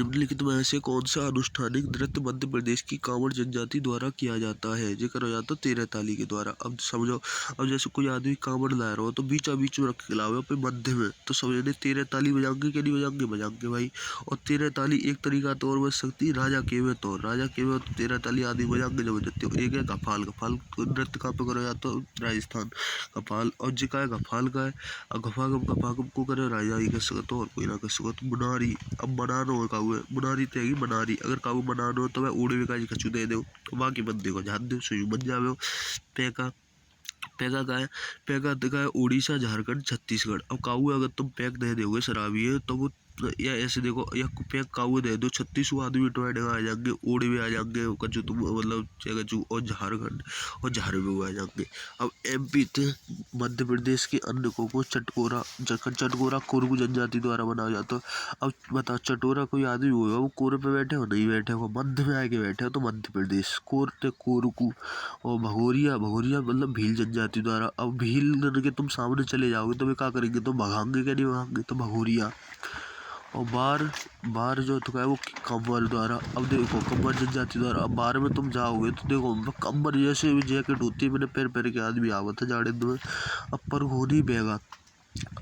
निम्नलिखित में से कौन सा अनुष्ठानिक नृत्य मध्य प्रदेश की कांवड़ जनजाति द्वारा किया जाता है? ये करो जाता 13 ताली के द्वारा। अब समझो, अब जैसे कोई आदमी कांवड़ ला रहा हो तो बीचा बीच में रख के लाओ पे मध्य में, तो समझने 13 ताली बजाएंगे कि नहीं बजाएंगे? बजाएंगे भाई। और 13 ताली एक तरीका तो और बज सकती है, राजा के में तो 13 ताली आदमी बजाएंगे जब बजते हो। एक है गफाल। गफाल नृत्य कहाँ पे करो जाता है? राजस्थान। गफाल। और जी का है गफाल का है। अब गफागम गफागम को करे राजा ही कर सकते हो और कोई ना कर सकते। मुनारी। अब बनानो है काऊ है, मुनारी तेगी बनारी। अगर काऊ बनानो तो मैं उड़े का कछु दे दो, बाकी बंदे को झाद दो, सुई बन जावे। पैका। पैका का है, पैका का है उड़ीसा, झारखंड, छत्तीसगढ़। अब काऊ अगर तुम पैक दे दोगे शराबी है तो वो, या ऐसे देखो, या पैक काऊ दे दो 36 आदमी टोएडे आ जाएंगे, ओडे में आ जाएंगे कछु तुम मतलब कछु, और झारखंड और झारखंड में आ जाएंगे। अब एमपी थे मध्य प्रदेश के अन्य को चटकोरा, चटकोरा कोरगू जनजाति द्वारा बनाया जाता है। अब बताओ चटोरा कोई आदमी होगा वो कोर पे बैठे हो नहीं बैठे हो, मध्य में आके बैठे हो तो मध्य प्रदेश। कोर थे कोरकू। और भगोरिया, भगोरिया मतलब भील जनजाति द्वारा। अब भील के तुम सामने चले जाओगे तो वे क्या करेंगे? तो भगाएंगे क्या नहीं भगाएंगे? तो भगोरिया। और बार, बार जो तो है वो कंवर द्वारा। अब देखो कंवर जनजाति द्वारा। अब बार में तुम जाओगे तो देखो कंवर जैसे जैकेट होती है, मैंने पैर पैर के आदमी आवत है जाड़े में। अब परघोनी बेगा।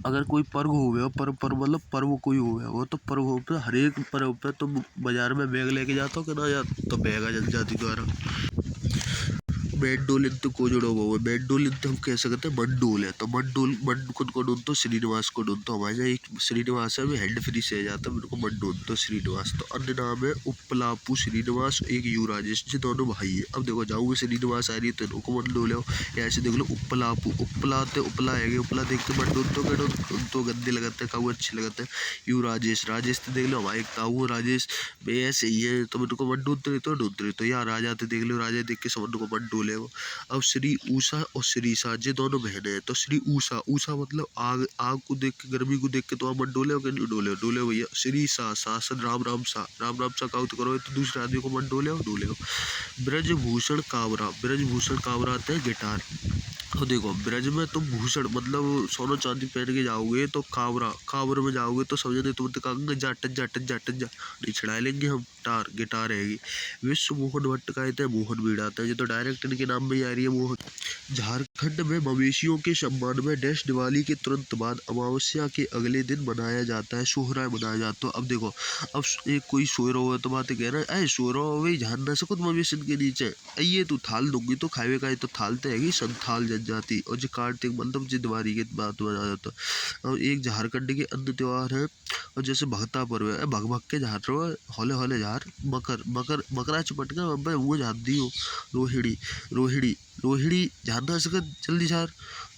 अगर कोई पर्व हो गया, पर मतलब पर्व कोई हो गया वो, तो पर्व पे हर एक पर्व पे तुम बाजार में बैग लेके जाते हो कि ना जाते? तो बैगा जनजाति द्वारा। मेंडोलिन तो कोजड़ो वो है। मेंडोलिन तो हम कह सकते हैं मंडोल है, तो मंडोल मंड को डून तो श्रीनिवास को डून, तो हमारे यहाँ एक श्रीनिवास है वो हैंड फ्री से जाता है, मेरे को मंडोल तो श्रीनिवास। तो अन्य नाम है उपलापू श्रीनिवास, एक यू राजेश, जी दोनों भाई है। अब देखो जाऊँ श्रीनिवास आ रही है तो इनको मंडोल हो, ऐसे देख लो उपलापू। उपलाते उपला है, उपला देखते मंडोल तो कहो तो गंदे लगते हैं, काऊ अच्छे लगते हैं। यू राजेश, राजेश तो देख लो हमारे ताऊ राजेश भाई ऐसे ही है, तो मेरे को मंडोल तो ढूंढ रही तो यार राजा तो देख लो, राजा देख के समझ को मंडोल। अब श्री ऊषा और श्री सा ये दोनों बहनें हैं। तो श्री ऊषा, ऊषा मतलब आग, आग को देख के, गर्मी को देख के तो आप मन डोले हो कि नहीं डोले हो? डोले भैया। श्री सा, शासन राम राम सा, राम राम सा का करो तो दूसरे आदमी को मन डोले हो? डोले हो। ब्रजभूषण कावरा, ब्रजभूषण कावरा आते हैं गिटार। तो देखो ब्रज में तुम भूषण मतलब सोना चांदी पहन के जाओगे, तो कावरा, कावर में जाओगे तो समझ नहीं तुम तो कहेंगे जाट जाट जाट जा, नहीं छड़ा लेंगे हम, टार गिटार रहेगी। विश्व मोहन भट्ट कहते हैं मोहन बीड़ाते हैं, ये तो डायरेक्ट इनके नाम में ही आ रही है मोहन। झारखंड में मवेशियों के सम्मान में डैश दिवाली के तुरंत बाद अमावस्या के अगले दिन मनाया जाता है, सोहराय मनाया जाता है। अब देखो, अब एक कोई सो रहा हो तो बात कह रहा है, ऐ सो रहा हो भाई, ध्यान ना सको मवेशी के नीचे, ये तू थाल दूंगी तो खावे का, तो थाल तो हैगी संथाल जनजाति। और जो कार्तिक मतलब जो दिवाली की बात मनाया जाता है। और एक झारखंड के अन्य त्योहार है, और जैसे भगता पर्व है, भग भग के झार रहो, होले होले झार। मकर, मकर मकरा चपट का अब वो झादी हो। रोहिणी, रोहिणी, रोहिणी जानना सकत जल्दी झार।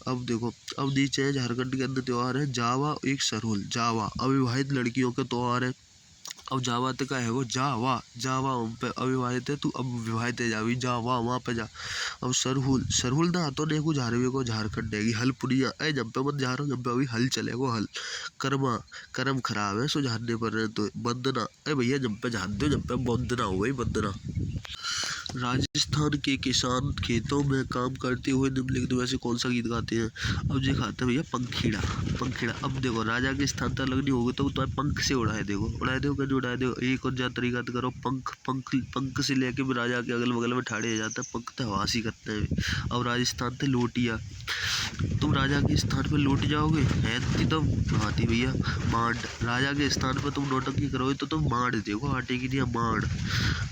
अब देखो, अब नीचे है झारखंड के अंदर त्योहार है जावा, एक सरहुल। जावा अविवाहित लड़कियों का त्योहार है। अब जावा तो क्या है वो? जावा, जावा पे अविवाहित है तू, अब विवाहित है जावी, जावा वहाँ पे जा। अब सरहुल, सरहुल ना तो देखो झारवे को झारखंड है। हल पुनिया, ऐ जब पे मत जा रहा हूँ, जब पे अभी हल चलेगो हल। कर्मा, कर्म खराब है सो झाड़ने पर रहे तो। बंदना, अरे भैया जब पे झाड़ दो, जब पे बंदना हो गई बंदना। राजस्थान के किसान खेतों में काम करते हुए निम्नलिखित में से कौन सा गीत गाते हैं? अब ये खाते हैं भैया पंखीड़ा, पंखीड़ा। अब देखो राजा के स्थान तक लगनी होगी तो तुम्हें पंख से उड़ाए देखो, उड़ाए दो कहीं उड़ाए दो। एक और ज्यादा तरीका तो करो, पंख, पंख, पंख से लेके भी राजा के अगल बगल में ठाड़े जाता है, पंख तो हवासी करते हैं। अब राजस्थान थे लोटिया, तुम राजा के स्थान पर लौट जाओगे है तुम हाथी भैया। मांड, राजा के स्थान पर तुम नौटंकी करोगे तो तुम मांड देखो, आटे की दिया मांड।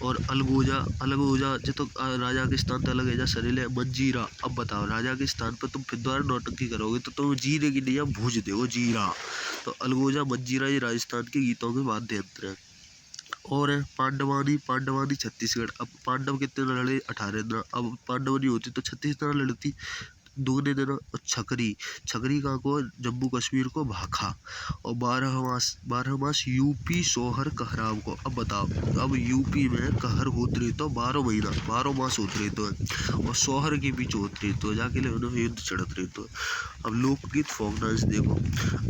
और अलगोजा, अलगोजा जो तो राजा के स्थान पर अलग है जा सरेले। मंजीरा, अब बताओ राजा के स्थान पर तुम फिर दोबारा नौटंकी करोगे तो तुम जीरे की दिया भूज देखो जीरा। तो अलगोजा मंजीरा ये राजस्थान के गीतों के वाद्य यंत्र है। और है पांडवानी, पांडवानी छत्तीसगढ़। अब पांडव कितने लड़े? 18 दिन। अब पांडव नहीं होती तो 36 तरह लड़ती, दूने दिन। और छकरी, छकरी का को जम्मू कश्मीर को भाखा। और 12 मास यूपी सोहर कहराव को। अब बताओ, अब यूपी में कहर होत रही तो 12 महीना 12 मास होत रही तो है, और सोहर के बीच होत रही तो जाके ले उन्हें युद्ध चढ़त रही तो। अब लोकगीत फोक डांस देखो।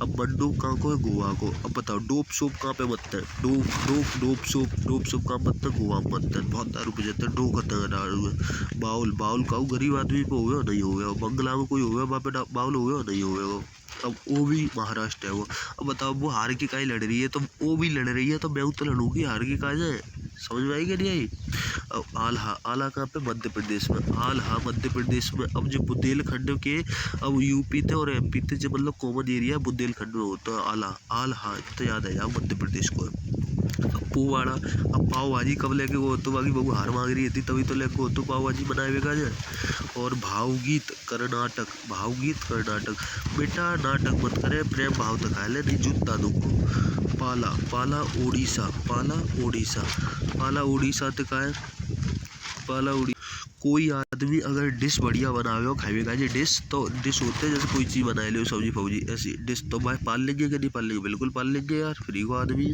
अब मंडोप कहाँ को है? गोवा को। अब बताओ डोप सोप कहाँ पे बनता है? Dope dope dope soap, dope soap कहाँ बनता है? गोवा में बनता है। बहुत दारू पे जाता है, डो करता है दारू में। बाउल, बाउल का गरीब आदमी को हो गया नहीं हो गया। बंगला में कोई होगा वहाँ पे बाउल हो गया नहीं होगा वो। अब वो भी महाराष्ट्र है वो। अब बताओ वो हार के काहे लड़ रही है, तो वो भी लड़ रही है तो मैं तो लड़ूंगी, हार के काहे जाए। समझ में आई कि नहीं आई। अब आल्हा, आला कहाँ पे, मध्य प्रदेश में, आल्हा मध्य प्रदेश में। अब जो बुंदेलखंड के, अब यूपी थे और एमपी थे जो मतलब कॉमन एरिया बुंदेलखंड में होता है आला, आल्हा तो याद है यार मध्य प्रदेश को। पुवाड़ा, अब पाव भाजी कब लेके वो तो बाकी बहू हार मांग रही थी तभी तो लेके वो तो पाव भाजी बनाए कहा जाए। और भावगीत कर्नाटक, भावगीत कर्नाटक, बेटा नाटक मत करे, प्रेम भाव दिखा ले नहीं जूता दूंगा। पाला, पाला उड़ीसा, पाला उड़ीसा, पाला उड़ीसा तो का है, पाला उड़ी। कोई आदमी अगर डिश बढ़िया बनावे हो खाएगा जी, डिश तो डिश होते हैं जैसे कोई चीज़ बनाए ले सब्जी फौजी ऐसी डिश तो भाई पाल लेंगे कि नहीं पाल लेंगे, बिल्कुल पाल लेंगे यार, फ्री को आदमी।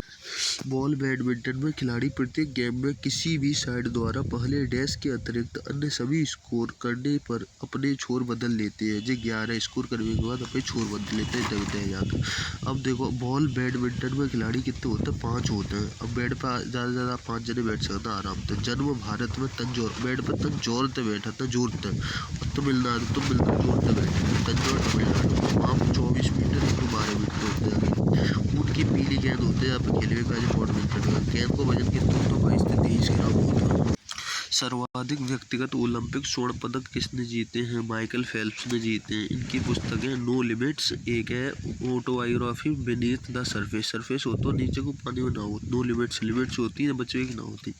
बॉल बैडमिंटन में खिलाड़ी प्रत्येक गेम में किसी भी साइड द्वारा पहले डैश के अतिरिक्त अन्य सभी स्कोर करने पर अपने छोर बदल लेते हैं। जो 11 स्कोर करने के बाद अपने छोर बदल लेते हैं, देखते हैं यहाँ तक। अब देखो बॉल बैडमिंटन में खिलाड़ी कितने होते हैं, 5 होते हैं। अब बैट पर ज़्यादा से ज़्यादा 5 जने बैठ सकते हैं आराम से। जन्म भारत में तंजौर, बैट पर तंजौर से बैठा था, जोरते तमिलनाडु, जोरते बैठे तंजौर तमिलनाडु। वहाँ पर 24 मीटर 12 मीटर होते हैं। ऊँट की पीली गेंद होते हैं यहाँ पे खेलने का जो बैडमिंटन का। गेंद को वजन कितना होता है, 22 से 23 ग्राम होता है। सर्वाधिक व्यक्तिगत ओलंपिक स्वर्ण पदक किसने जीते हैं, माइकल फेल्प्स ने जीते हैं। इनकी पुस्तकें नो लिमिट्स, एक है autobiography beneath the surface, surface होता है नीचे को पानी में ना हो, नो लिमिट्स, लिमिट्स होती है बच्चों की ना होती।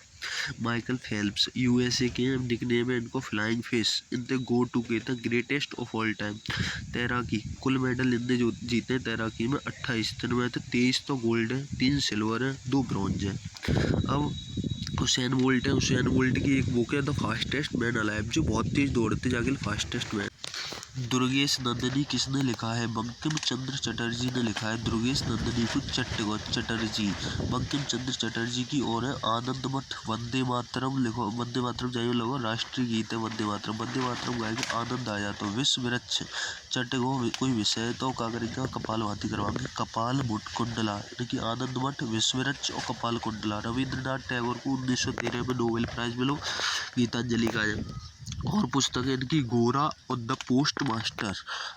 माइकल फेल्प्स यूएसए के निकनेम है इनको फ्लाइंग फिश, इनसे गो टू कहते हैं ग्रेटेस्ट ऑफ ऑल टाइम। तैराकी, कुल मेडल इनने जो जीते हैं तैराकी में 28, इनमें तो 23 तो गोल्ड है, 3 सिल्वर है, 2 ब्रॉन्ज है। अब हुसैन बोल्ट है, हुसैन बोल्ट की एक बुक है द फास्टेस्ट मैन अलाइव, जो बहुत तेज दौड़ते जाके फास्टेस्ट मैन। दुर्गेश नंदिनी किसने लिखा है, बंकिम चंद्र चटर्जी ने लिखा है दुर्गेश नंदिनी को चटर्जी, बंकिम चंद्र चटर्जी की और है आनंद मठ। वंदे मातरम लिखो, वंदे मातरम जाइए लगो, राष्ट्रीय गीत है वंदे मातरम, वंदे मातरम गाएंगे आनंद आ जाता। विश्व वृक्ष चटगो, कोई विषय तो क्या करेंगे, कपाल भाती करवाएंगे, कपाल कुंडला, यानी कि आनंद मठ, विश्व वृक्ष और कपाल कुंडला। रविंद्रनाथ टैगोर को 1913 में नोबेल प्राइज मिलो, गीतांजलि का है। और पुस्तक है इनकी गोरा और द पोस्ट मास्टर।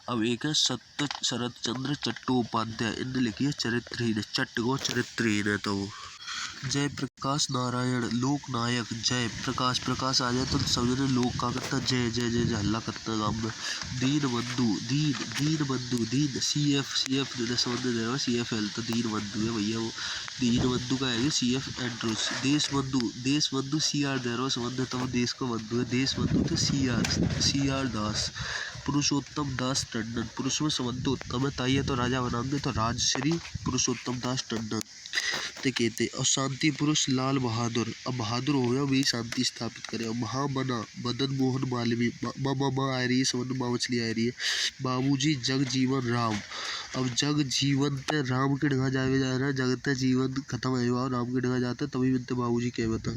अब एक है सत्य शरद चंद्र चट्टोपाध्याय, इनने लिखी है चरित्रहीन, चट्टगो चरित्रहीन है तो वो। जय प्रकाश नारायण लोक नायक, जय प्रकाश, प्रकाश आ जाए तो समझने लोक का करता जय जय जय जय हल्ला करता है गाँव में। दीन बंधु, दीन बंधु, दीन CF समझ दे रहा है, CFL तो दीन बंधु है भैया वो, दीन बंधु का है CF एंड्रोस। देश बंधु CR दे रहा समझ तो वो देश का बंधु है, देश बंधु तो CR दास। पुरुषोत्तम दास टंडन, पुरुष में संबंध उत्तम है ताइए तो राजा बनाएंगे तो राजश्री पुरुषोत्तम दास टंडन ते कहते। और शांति पुरुष लाल बहादुर, अब बहादुर हो गया वही शांति स्थापित करे। महामना मदन मोहन मालवीय, माँ आ रही है समझ, माँ मछली आ रही है। बाबूजी जगजीवन राम, अब जग जीवन ते राम के ढंगा जावे जा रहा है, जगत जीवन खत्म है हुआ राम के ढंगा जाता है तभी बनते बाबूजी कह बता।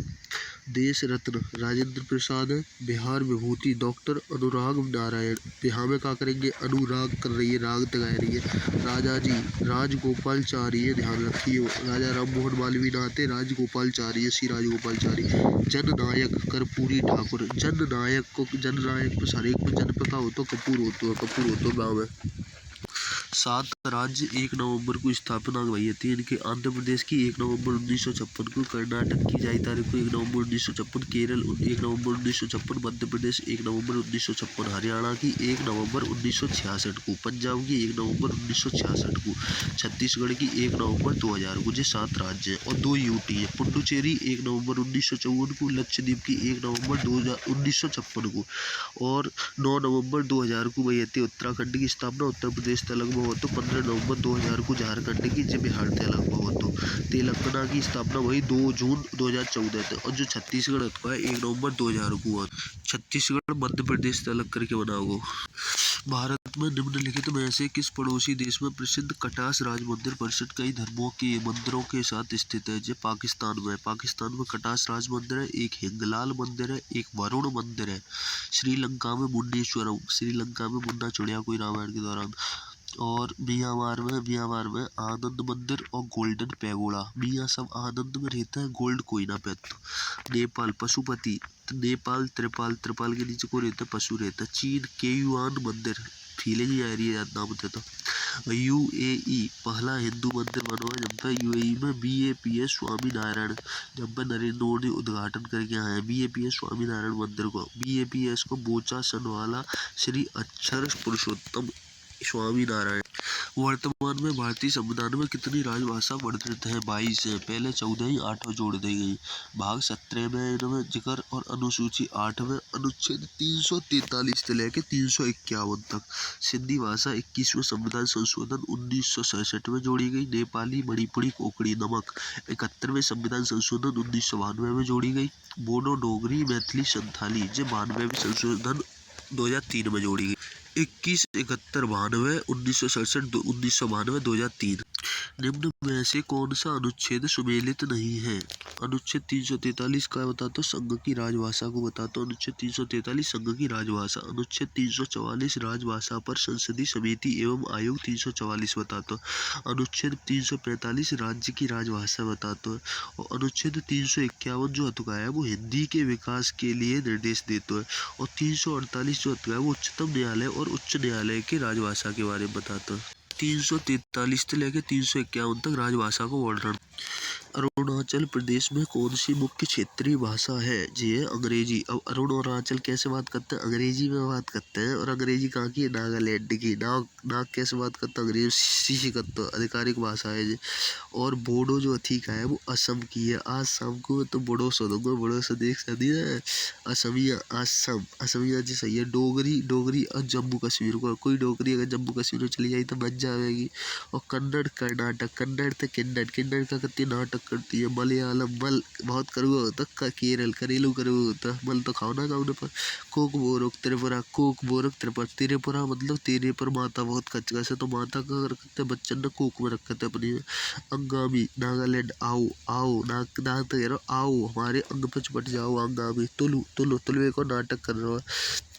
देश रत्न राजेंद्र प्रसाद है। बिहार विभूति डॉक्टर अनुराग नारायण, बिहार में क्या करेंगे, अनुराग कर रही है, राग तगा रही है। राजा जी राजगोपालचारी, ध्यान रखिए, राजा राम मोहन मालवीय नाते राजगोपालचारी, श्री राजगोपालचारी। जननायक कर्पूरी ठाकुर, जननायक को जननायक पे हर एक पे जन पे का हो तो कपूर होतो गाँव है। 7 राज्य 1 नवंबर को स्थापना हुई थी इनके, आंध्र प्रदेश की 1 नवंबर 1956 को, कर्नाटक की जारी तारीख को 1 नवंबर 1956, केरल 1 नवंबर 1956, मध्य प्रदेश 1 नवंबर 1956, हरियाणा की 1 नवंबर 1966 को, पंजाब की 1 नवंबर 1966 को, छत्तीसगढ़ की 1 नवंबर 2000 को। ये 7 राज्य हैं और 2 यूटी है। पुडुचेरी 1 नवंबर 1954 को, लक्षद्वीप की 1 नवंबर 1956 को और 9 नवंबर 2000 को हुई थी। उत्तराखंड की स्थापना उत्तर प्रदेश तेलंगाना हो तो 15 नवंबर 2000 को, झारखंड की जब बिहार तेलंगाना हो तो। तेलंगाना की स्थापना वही 2 जून 2014 थे और जो छत्तीसगढ़ है 1 नवंबर 2000 को हुआ। छत्तीसगढ़ मध्य प्रदेश से अलग करके बना हुआ। भारत में निम्नलिखित में से किस पड़ोसी देश में प्रसिद्ध कटास राज मंदिर परिषद कई धर्मों के मंदिरों के साथ स्थित है। जो पाकिस्तान में, पाकिस्तान में कटास राज मंदिर है, एक हिंगलाल मंदिर है, एक वरुण मंदिर है। श्रीलंका में मुंडेश्वरम, श्रीलंका में मुन्ना चुड़िया कोई रामायण के दौरान। और म्यांमार में आनंद मंदिर और गोल्डन पैगोडा। मियाँ सब आनंद में रहता है, गोल्ड कोई ना पहनता। नेपाल पशुपति, तो नेपाल त्रिपाल, त्रिपाल के नीचे को रहता है, पशु रहता है। चीन केयुआन मंदिर, फीलिंग ही आ रही है याद नाम होता तो। यूएई पहला हिंदू मंदिर बना हुआ है जब पे यूएई में बीएपीएस स्वामी नारायण, जब पे नरेंद्र मोदी उद्घाटन करके आए हैं बीएपीएस स्वामी नारायण मंदिर को। बीएपीएस को बोचा सनवाला श्री अक्षर पुरुषोत्तम स्वामी नारायण। वर्तमान में भारतीय संविधान में कितनी राजभाषा वर्णित है? 22 है। पहले 14 ही 8 जोड़ दी गई। भाग 17 में इनमें जिक्र और अनुसूची 8 में अनुच्छेद 343 से लेके 351 तक। सिंधी भाषा 21वें संविधान संशोधन 1967 में जोड़ी गई। नेपाली, मणिपुरी, कोंकणी, नमक 71वें संविधान संशोधन 1992 में जोड़ी गई। बोडो, डोगरी, मैथिली, संथाली जो 92वें संशोधन 2003 में जोड़ी गई। 21, 71, 92, 1967, 1992, 2003। निम्न में से कौन सा अनुच्छेद सुमेलित नहीं है? अनुच्छेद 343 का बताता हूँ, संघ की राजभाषा को बताता हूँ। अनुच्छेद 343 संघ की राजभाषा। अनुच्छेद 344 राजभाषा पर संसदीय समिति एवं आयोग 344 बताता हूँ। अनुच्छेद 345 राज्य की राजभाषा बताता हूँ। और अनुच्छेद 351 जो हतुका है वो हिंदी के विकास के लिए निर्देश देता है। और 348 जो हतुका है वो उच्चतम न्यायालय और उच्च न्यायालय की राजभाषा के बारे में बताता है। 343 से लेकर 351 तक राजभाषा को वर्णन। अरुणाचल प्रदेश में कौन सी मुख्य क्षेत्रीय भाषा है? जी है अंग्रेजी। अब अरुणाचल कैसे बात करते हैं? अंग्रेजी में बात करते हैं। और अंग्रेजी कहाँ की है? नागालैंड की। नाग कैसे बात करते हैं? अंग्रेजी सी करते हैं, आधिकारिक भाषा है जी। और बोडो जो ठीक है वो असम की है। आज शाम को तो बोडो सो दूंगा, बोडो से देख सकती है। असमिया, असम, असमिया जी सही है। डोगरी और जम्मू कश्मीर को, कोई डोगरी अगर जम्मू कश्मीर में चली जाए तो बच जाएगी। और कन्नड़ कर्नाटक, कन्नड़ तो किन्नड़ का कितनी नाटक करती है। मलयालम, मल बहुत करुआ होता है। केरल करेलू करुआ होता है। मल तो खाओ ना खाओ पर। कोक बोरक त्रिपुरा मतलब तेरे पर माता बहुत कचकस है, तो माता का रखते बच्चन ने कोक में रखते अपनी। अंगामी नागालैंड, आओ नाक नाक तो कह रहा हूँ, आओ हमारे अंग पे चपट जाओ। अंगामी तुलु को नाटक कर रहा है।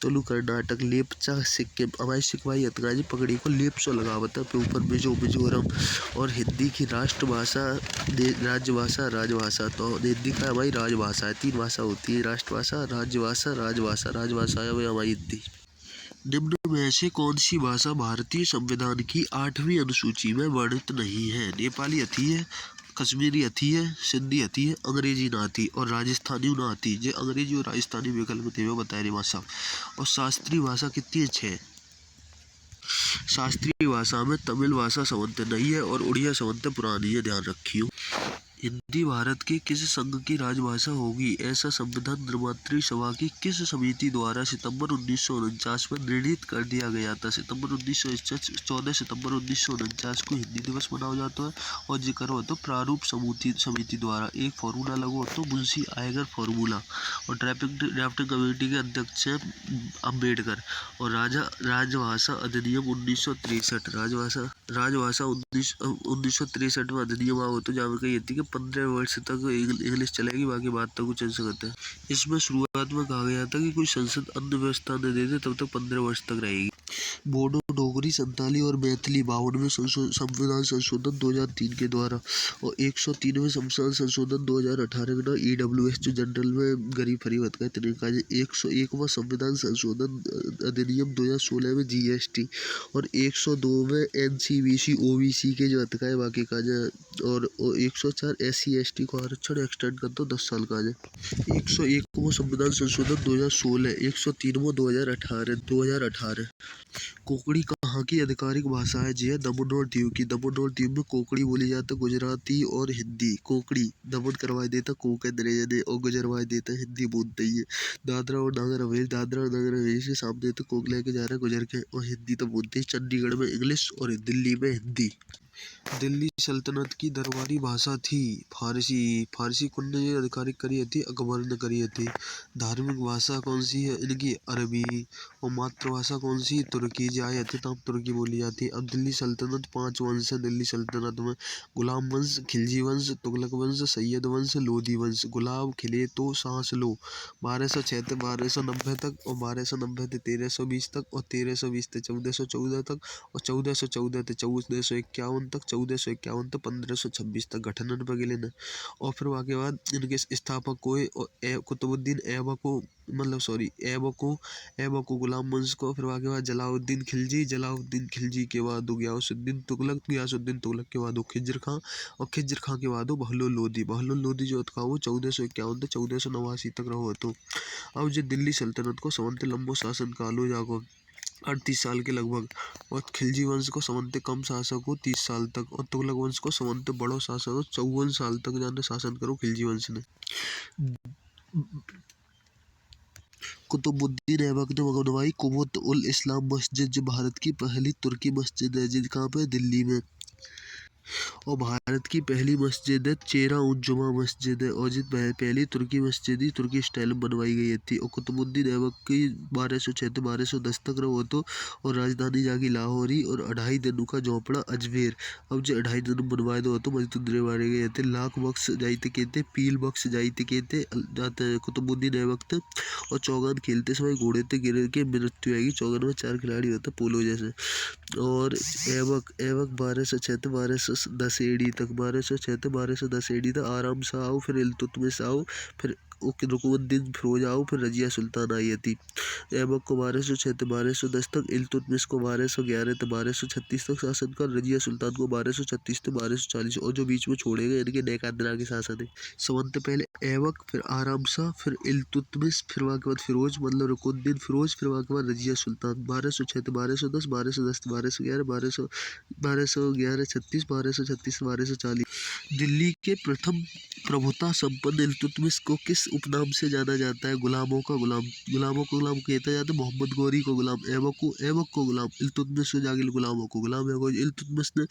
तुलु कर्नाटक। लेपचा सिक्किम, हमारी सिखवाई हतगा जी पकड़ी को लेप्सो लगावत है ऊपर मिजोरम। और हिंदी की राजभाषा तो हिंदी का हमारी राजभाषा है। 3 भाषा होती है, राष्ट्रभाषा, राजभाषा है हमारी हिंदी। निम्न में से कौन सी भाषा भारतीय संविधान की 8वीं अनुसूची में वर्णित नहीं है? नेपाली आती है, कश्मीरी आती है, सिंधी आती है, अंग्रेजी ना आती और राजस्थानी ना आती। जो अंग्रेजी और राजस्थानी विकल्प थे वो बताए रही भाषा। और शास्त्रीय भाषा कितनी है? 6। शास्त्रीय भाषा में तमिल भाषा संबंध नहीं है और उड़िया संबंध पुरानी है, ध्यान रखियो। हिंदी भारत के किस संघ की राजभाषा होगी? ऐसा संविधान निर्मात्री सभा की किस समिति द्वारा सितंबर 1949 में निर्णित कर दिया गया था? 14 सितंबर 1949 को हिंदी दिवस मनाया जाता है। और जिक्र हो तो प्रारूप समिति द्वारा एक फॉर्मूला लागू हो तो मुंशी आयगर फॉर्मूला। और ड्राफ्टिंग कमेटी के अध्यक्ष हैं अम्बेडकर। और राजभाषा अधिनियम 1963। राजभाषा 1963 में अधिनियम आओ तो जहाँ कही थी कि 15 वर्ष तक इंग्लिश चलेगी, बाकी बात तक चल सकते हैं। इसमें शुरुआत में कहा गया था कि कोई संसद अन्य व्यवस्था न दे दे तब तक 15 वर्ष तक रहेगी। बोडो, डोगरी, संताली और मैथिली 52वें संविधान संशोधन 2003 के द्वारा। और 103वें संविधान संशोधन 2018 में EWS जो जनरल में गरीब फरीब का तरीका है। 101वां संविधान संशोधन अधिनियम 2016 में GST। और 102 NCBC OBC के जो हतका है बाकी का जो। और 104 SC ST को आरक्षण एक्सटेंड कर दो 10 साल का है। 101वां संविधान संशोधन 2016, 103वां 2018। कोंकणी कहाँ की आधिकारिक भाषा है? जी है दमन और दीव की। दमन और दीव में कोंकणी बोली जाती है, गुजराती और हिंदी। कोंकणी दमन करवा देता कोक अंग्रेज ने और गुजरवा देता हिंदी बोलते ही है। दादरा और नगर हवेली से सामने तो कोक लेके जा रहे हैं गुजर के, और हिंदी तो बोलते ही। चंडीगढ़ में इंग्लिश और दिल्ली में हिंदी। दिल्ली सल्तनत की दरबारी भाषा थी फारसी। फारसी कौन ने आधिकारिक करी थी? अकबर ने करी थी। धार्मिक भाषा कौन सी है इनकी? अरबी। और मातृभाषा कौन सी? तुर्की। जो आए थे तब तुर्की बोली जाती है। अब दिल्ली सल्तनत 5 वंश है दिल्ली सल्तनत में। गुलाम वंश, खिलजी वंश, तुगलक वंश, सैयद वंश, लोधी वंश। गुलाब खिले तो सांस लो। 1206 से 1290 तक, और 1290 से 1320 तक, और 1320 से 1414 तक, और 1414 से 1451 तक, 1451 से 1526 तक गठनन पर गिले न। और फिर वहाँ के बाद इनके स्थापक कोई कुतुबुद्दीन ऐबको, मतलब सॉरी ऐबको गुलाम वंश को। फिर वहाँ के बाद जलाउद्दीन खिलजी, जलाउद्दीन खिलजी के बाद हो गयासुद्दीन तुगलक, गयासुद्दीन तुगलक के बाद हो खिज्र खां, और खिज्र खां के बाद हो बहलोल लोधी। बहलोल लोधी जो था वो 1451 से 1489 तक रहो। तो अब जो दिल्ली सल्तनत को समंत लंबो शासन काल हो जागो 38 साल के लगभग, और खिलजी वंश को समंत कम शासक हो 30 साल तक, और तुगलक वंश को समंत बड़ो शासक हो 54 साल तक जाने शासन करो खिलजी वंश ने। कुतुबुद्दीन ऐबक ने बनवाई कुबुत उल इस्लाम मस्जिद, जो भारत की पहली तुर्की मस्जिद है, जिन कहाँ पे? दिल्ली में। और भारत की पहली मस्जिद है चेरा उन जुमा मस्जिद है, और जिन पहली तुर्की मस्जिद ही तुर्की स्टाइल में बनवाई गई थी। और कुतुबुद्दीन ऐबक की 1206 से 1210 तक रहो तो, और राजधानी जागी लाहौर ही, और 2.5 दिन का झोंपड़ा अजमेर। अब जो 2.5 दिन बनवाए दो तो मजदूर मारे गए थे। लाख बख्श जाइते कहते, पील बख्श जाइते कहते जाते कुतुबुद्दीन ऐबक थे। और चौगान खेलते समय घोड़े ते गिर के मृत्यु आएगी। चौगान में 4 खिलाड़ी होते पोलो जैसे। और ऐबक ऐबक 1206 से 1210 एडी तक, 1206 से 1210 एडी तक आराम शाह आओ, फिर इल्तुतमिश आओ, फिर रुकनुद्दीन फिरोज आओ, फिर रजिया सुल्तान आई थी। ऐबक को 1206 से 1210 तक, इल्तुतमिश को 1211 से 1236 तक शासन कर, रजिया सुल्तान को 1236 से 1240, और जो बीच में छोड़े गए इनके नेकादरा के शासन है। समंत पहले ऐबक, फिर आराम शाह, फिर इल्तुतमिश, फिर वहाँ के बाद फिरोज मतलब रुकनुद्दीन फिरोज, फिर वहाँ के बाद रजिया सुल्तान। 1206 से 1210, 1210 से 1211, 1211 36, 1236 से 1240। दिल्ली के प्रथम प्रभुता संपन्न इल्तुतमिश को किस उपनाम से जाना जाता है? गुलामों का गुलाम। गुलामों को गुलाम कहता जाता है। मोहम्मद गौरी को गुलाम, ऐबक को गुलाम, इल्तुतमिश को जागिल गुलामों को गुलाम। इल्तुतमिश ने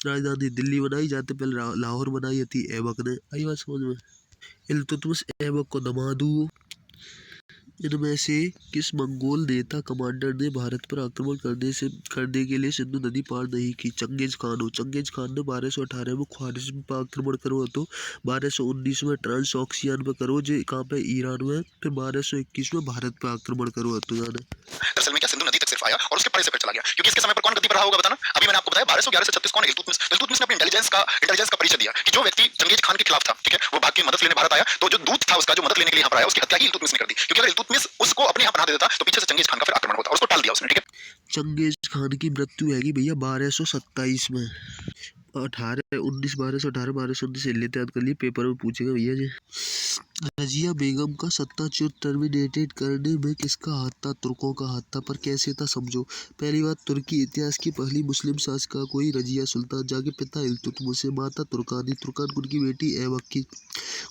राजधानी दिल्ली बनाई, जाते पहले लाहौर बनाई थी ऐबक ने। आई बात समझ में? इल्तुतमिश ऐबक को दमादू। इनमें से किस मंगोल नेता कमांडर ने भारत पर आक्रमण करने के लिए सिंधु नदी पार नहीं की? चंगेज खान हो। चंगेज खान ने 1218 में ख्वारिज्म पर आक्रमण करो तो 1219 में ट्रांसऑक्सियन पे करो, जो कहाँ पे? ईरान में। फिर 1221 में भारत पर आक्रमण करो तो जाने। दरअसल में क्या सिंधु नदी तक सिर्फ आया और उसके परे से फिर चला गया, क्योंकि इसके समय पर कौन गद्दी पर रहा होगा बताना। अभी मैंने आपको बताया 1211 से 36 कौन? इल्तुतमिश। इल्तुतमिश ने अपनी इंटेलिजेंस का परिचय दिया कि जो व्यक्ति चंगेज खान के खिलाफ था, ठीक है, वो भाग के मदद लेने भारत आया, तो जो दूत था उसका जो मदद लेने के लिए यहाँ पर आया, उसकी हत्या ही इल्तुतमिश ने कर दी। क्योंकि अगर इल्तुतमिश उसको अपने यहाँ बना देता तो पीछे से चंगेज खान का फिर आक्रमण होता और उसको टाल दिया उसने, ठीक है। चंगेज खान की मृत्यु हैगी भैया 1227 में। 1218 1219 लेते याद कर लिए, पेपर में पूछेगा भैया जी। रजिया बेगम का सत्ताच्युत टर्मिनेटेड करने में किसका हाथ था? तुर्कों का हाथ था। पर कैसे था समझो। पहली बात, तुर्की इतिहास की पहली मुस्लिम शासिका कोई रजिया सुल्तान, जाके पिता इल्तुतमिश, माता तुर्कानी, तुर्कान उनकी बेटी ऐबक की।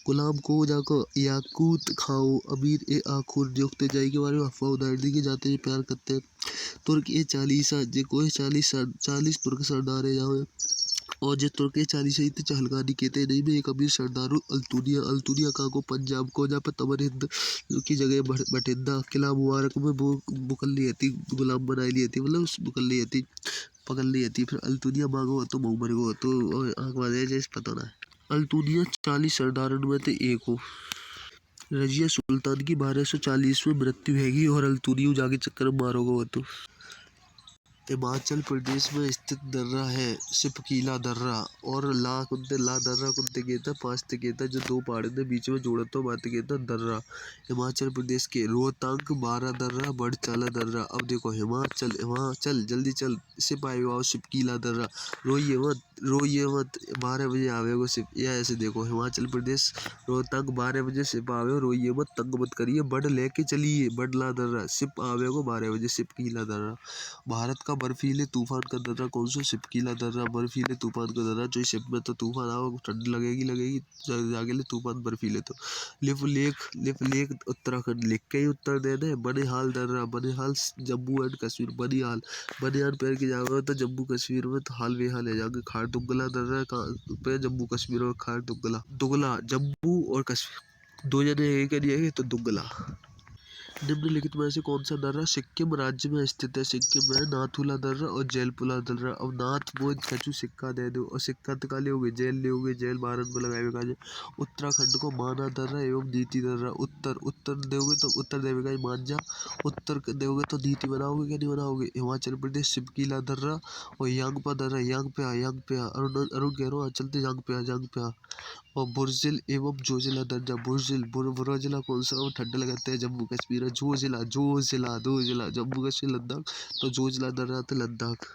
गुलाम को जाकर याकूत खाओ, अमीर ए आखुर नियुक्त जाई के बारे में अफवाह उदाहरण दी कि जाते हैं प्यार करते हैं। तुर्क ए 40 जे को 40 तुर्क सरदार है जाओ, और जे तुर्क ए 40 ही थे चहलगानी कहते नहीं में एक अमीर सरदार अल्तुनिया का को पंजाब को, जहाँ पर तमर हिंद की जगह बठिंदा किला मुबारक में वो बुकल ली थी, गुलाम बनाई ली थी, मतलब बुकल ली थी, पकड़ ली थी। फिर अल्तुनिया मांगो तो मुमर को तो आँख बांधे जैसे पता ना है। अल्तुनिया 40 सरदारन में थे एक हो। रजिया सुल्तान की 1240 में मृत्यु हैगी, और अल्तुनिया जाके चक्कर मारोगे वो तो। हिमाचल प्रदेश में स्थित दर्रा है सिपकीला दर्रा, और ला दर्रा कुंते कहता 5 कहता, जो 2 पहाड़ ने बीच में जोड़ा तो बात कहता दर्रा। हिमाचल प्रदेश के रोहतांग 12 दर्रा, बड़चाला दर्रा। अब देखो हिमाचल जल्दी चल, सिप आएगा सिपकीला दर्रा। रोइए मत 12 बजे आवेगो सिप, या ऐसे देखो हिमाचल प्रदेश रोहतांग 12 बजे सिप आवे, रोइए मत तंग मत करिए, बड़ लेके चलिए बड़ला दर्रा, सिप आवेगो 12 बजे सिपकीला दर्रा। भारत का बर्फीले तूफान का दर्रा कौन सा? सिपकीला दर्रा बर्फीले तूफान का दर्रा, जो सिप में तो तूफान आओ ठंड लगेगी जागे ले तूफान बर्फीले तो। लिप लेक उत्तराखंड, लिख के ही उत्तर दे दे। बनिहाल दर्रा, बनिहाल जम्मू एंड कश्मीर, बनिहाल पैर के जाओगे तो जम्मू कश्मीर में, तो हाल बेहाल है जाके खाड़ दुग्गला दर्रा कहाँ पे? जम्मू कश्मीर में खार दुग्गला। दुगला जम्मू और कश्मीर दो जने एक नहीं है तो दुग्गला। निम्नलिखित में से कौन सा दर्रा सिक्किम राज्य में स्थित है? सिक्किम में नाथुला दर्रा और जैलपुरा दर्रा। अब नाथ वो कछु सिक्का दे दो और सिक्का तो काले हो गए, जेल ले हो गए, जेल भारत में लगाए काजे। उत्तराखंड को माना दर्रा एवं नीति दर्रा। उत्तर दोगे तो उत्तर देवेगा मांझा, उत्तर दोगे तो नीति बनाओगे क्या नहीं बनाओगे? हिमाचल प्रदेश सिपकीला दर्रा और यांगपा दर्रा। यांगप्या अरुण कह रहा चलते यांगप्या और बुर्जिल एवं जोजिला दर्जा। बुर्जिला कौन सा? ठंडा लगाते हैं जम्मू कश्मीर। जोजिला जम्मू कश्मीर लद्दाख तो जोजिला दर्रा तो लद्दाख।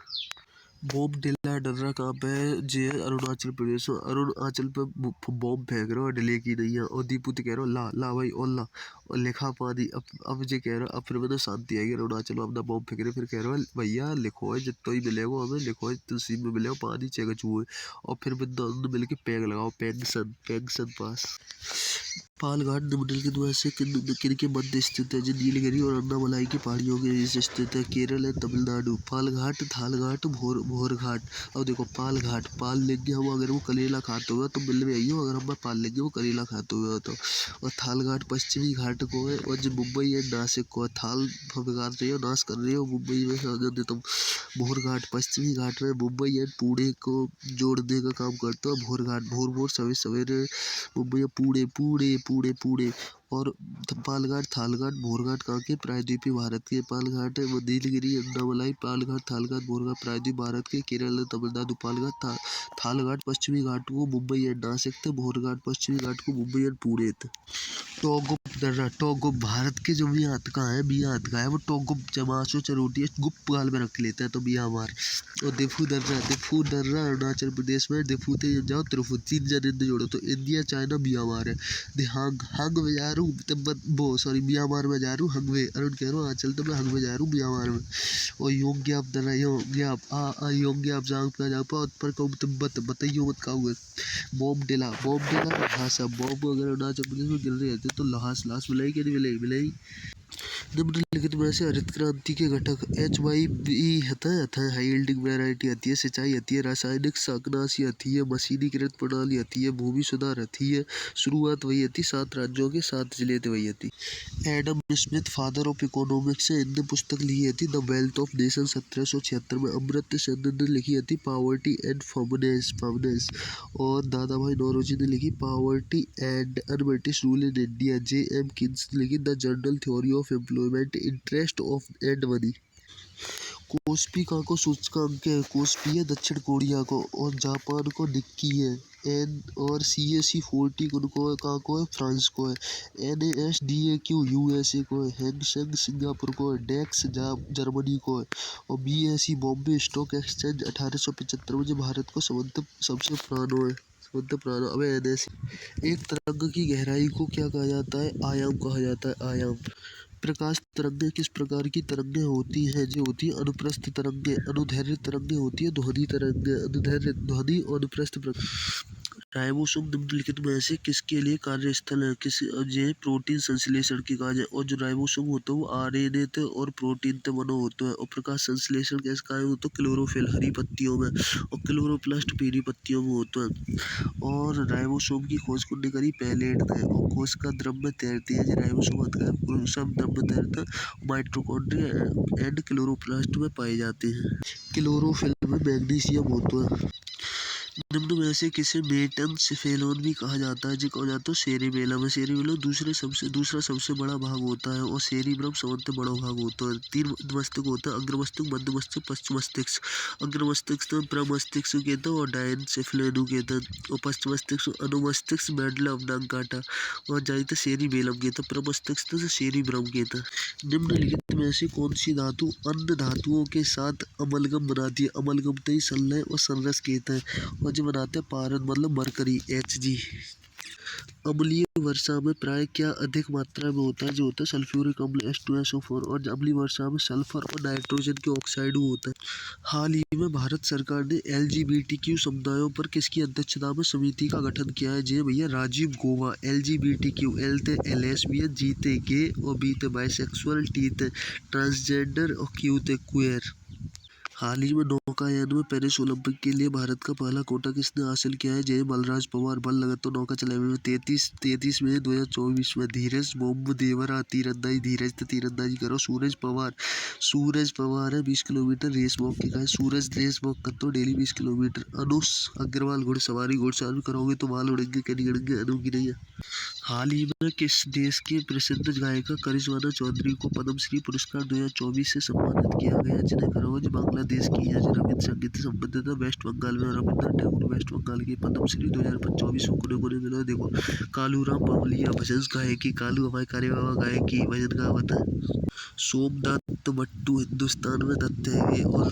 बॉम्बडिला दर्रा कहाँ पे है? जे अरुणाचल प्रदेश में। अरुणाचल पे बॉम्ब फेंक रहे हो डले की नहीं है और दीपू तो कह रहे हो ला भाई और ला और लिखा पानी। अब जे कह रहे हो अब फिर मतलब शांति आएगी अरुणाचल में अपना बॉम्ब फेंक रहे फिर कह रहे हो भैया लिखो है जितना ही मिलेगा हमें लिखो है तुलसी में मिलेगा पानी चेक चूहे और फिर दोनों मिल के पैग लगाओ पेंशन पास। पालघाट निम्नलिखित में से किनके मध्य स्थित है? जो नीलगिरी और अन्नामलाई की पहाड़ियों के बीच स्थित है। केरल है तमिलनाडु। पालघाट थालघाट भोरघाट। अब देखो पालघाट पाल लेंगे हम अगर वो करेला खाते हुए तो मिल में आइयो अगर हम पाल लेंगे वो करेला खाते हुए तो। और थालघाट पश्चिमी घाट को है और जो मुंबई है नासिक को है। थाल बिगाड़ रही हो नाश कर रही हो मुंबई में तुम। भोरघाट पश्चिमी घाट में मुंबई एंड पुणे को जोड़ने का काम करता है। भोरघाट भोर सवेरे मुंबई पुणे और पालघाट थालघाट भोरघाट कहाँ के? प्रायद्वीपीय भारत के। पालघाट है वो नीलगिरी अन्नामलाई। पालघाट थालघाट भोरघाट प्रायद्वीप भारत के। केरल तमिलनाडु। पालघाट थालघाट पश्चिमी घाट को मुंबई एंड नासिक। भोरघाट पश्चिमी घाट को मुंबई एंड पुणे। टोगुप दर्रा टोगुप भारत के जो मियात का है वो टोगुप जमासो चरोटी है गुप्त काल में रख लेते हैं तो म्यांमार। और दिफू दर्रा अरुणाचल प्रदेश में। दिफू ते जाओ त्रिफू तीन जन इंद जोड़ो तो इंडिया चाइना म्यांमार है। हंग में जा रू तिब्बत म्यांमार में जा रू हंग में। अरुण कह रहा चल तो मैं हंग में जा रू म्यांमार में। और योंग्याप दर्रा योंग्याप जांगपा उत्तर को तिब्बत बताइयो मत का हुए। बॉम्बडिला लहासा। बॉम्ब अगर अरुणाचल प्रदेश में गिर रहे थे तो लाश मिलाई कि नहीं मिलाई। निम्नलिखित में से हरित क्रांति के घटक HYV हाई यील्डिंग वैरायटी आती है। सिंचाई आती है। रासायनिक शाकनाशी आती है। मशीनीकृत प्रणाली आती है। भूमि सुधार आती है। शुरुआत वही आती 7 राज्यों के 7 जिले थे वही आती। Adam Smith father of economics से इनने पुस्तक लिखी थी द वेल्थ ऑफ नेशन 1776 में। अमर्त्य सेन ने लिखी थी पॉवर्टी एंड फर्मनेस और दादा भाई नौरोजी ने लिखी poverty and un-British rule in India. JM Keynes ने लिखी the general theory of employment interest of and money. KOSPI का को सूचकांक है। कोस्पी है दक्षिण कोरिया को और जापान को निक्की है। एन और CAC 40 को है फ्रांस को है। NASDAQ USA को है। हैंगसेंग सिंगापुर को है। डेक्स जर्मनी को है। और BSE बॉम्बे स्टॉक एक्सचेंज 1875 में जो भारत को सबसे पुराना अब NSE। एक तरंग की गहराई को क्या कहा जाता है? आयाम कहा जाता है आयाम। प्रकाश तरंगें किस प्रकार की तरंगें होती हैं? जो होती है अनुप्रस्थ तरंगें। अनुदैर्घ्य तरंगें होती है ध्वनि तरंगें। अनुदैर्घ्य ध्वनि और अनुप्रस्थ राइबोसोम निम्नलिखित में से किसके लिए कार्यस्थल है? ये प्रोटीन संश्लेषण के कार्य और जो राइबोसोम होता है वो RNA थे और प्रोटीन ते बनो होता है। और प्रकाश संश्लेषण कैसे कार्य होता है? क्लोरोफिल हरी पत्तियों में और क्लोरोप्लास्ट पीली पत्तियों में होता है। और राइबोसोम की खोज कौन करी? पैलेट थे। और कोशिका द्रव में तैरती है। राइबोसोम सब द्रव में तैरता है। माइटोकॉन्ड्रिया एंड क्लोरोप्लास्ट में पाए जाते हैं। क्लोरोफिल में मैग्नीशियम होता है। निम्न में से किसे मेटनसेफेलोन भी कहा जाता है? जो कहा जाता है सेरिबेलम। सेरिबेलम दूसरा सबसे बड़ा भाग होता है और सेरिब्रम सबसे बड़ा भाग होता है। 3 मस्तिष्क होता है अग्र मध्य मस्तिष्क पश्च मस्तिष्क। अग्र मस्तिष्क प्रमस्तिष्क कहते हैं और डायनसेफेलोन कहते हैं। और पश्च मस्तिष्क अनुमस्तिष्क मेडुला ऑब्लांगाटा और जाते सेरिबेलम कहते हैं। प्रमस्तिष्क से सेरिब्रम कहते हैं। निम्नलिखित में से कौन सी धातु अन्य धातुओं के साथ अमलगम बनाती है? अमलगम तई संलय और संरस कहते हैं। और जो बनाते हैं पारद मतलब मरकरी Hg। अम्लीय वर्षा में प्राय क्या अधिक मात्रा में होता है? जो होता है सल्फ्यूरिक अम्ल H2SO4। और अम्लीय वर्षा में सल्फर और नाइट्रोजन के ऑक्साइड होता है। हाल ही में भारत सरकार ने LGBTQ समुदायों पर किसकी अध्यक्षता में समिति का गठन किया है? जी भैया राजीव गौबा। LGBTQ L थे LSBN, G थे गे और B थे बाइसेक्सुअल, T थे ट्रांसजेंडर और Q थे क्वेयर। हाल ही में नौकायन में पेरिस ओलंपिक के लिए भारत का पहला कोटा किसने हासिल किया है? जय बलराज पवार। बल लगातार नौका चलाने में 33 मई 2024 में धीरज बोम्बदेवरा तीरंदाजी, धीरज ने तीरंदाजी करो। सूरज पवार है 20 किलोमीटर रेस वॉक के गाय। सूरज रेस वॉक करते हो डेली 20 किलोमीटर। अनुष अग्रवाल घुड़सवारी करोगे तो बाल उड़ेंगे क्या नहीं उड़ेंगे? अनु की नहीं है। हाल ही में किस देश की प्रसिद्ध गायिका करिश्मा चौधरी को पद्मश्री पुरस्कार 2024 से सम्मानित किया गया? जिन्हें खरोज बांग्लादेश की है, जो रविंद्र संगीत से संबंधित है, वेस्ट बंगाल में रविंद्र टैगोर वेस्ट बंगाल की पद्मश्री 2024 को मिला। देखो कालूराम बावलिया भजन गायकी, कालू हमारे कार्य बाबा गायकी भजन गावत है। सोमदत्त भट्टू हिंदुस्तान में दत्त है और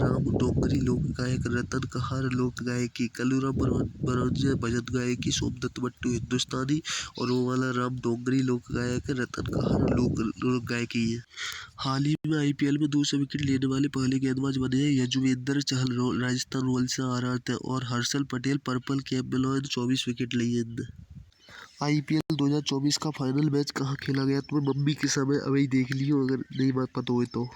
राम डोंगरी लोक गायक, रतन कहार लोक गायकी, कलूराम बरौजिया भजन गायकी, सोमदत्त भट्टू हिंदुस्तानी और वो वाला राम डोंगरी लोक गायक है, रतन कहार लोक गायकी है। हाल ही में आईपीएल में 200 विकेट लेने वाले पहले गेंदबाज बने हैं यजुवेंद्र चहल, राजस्थान रॉयल्स से आरआर थे, और हर्षल पटेल पर्पल कैप में 24 विकेट लिए इनने। आईपीएल 2024 का फाइनल मैच कहाँ खेला गया? तुम्हें मम्मी के समय अभी देख लियो अगर नहीं बात पता हो तो।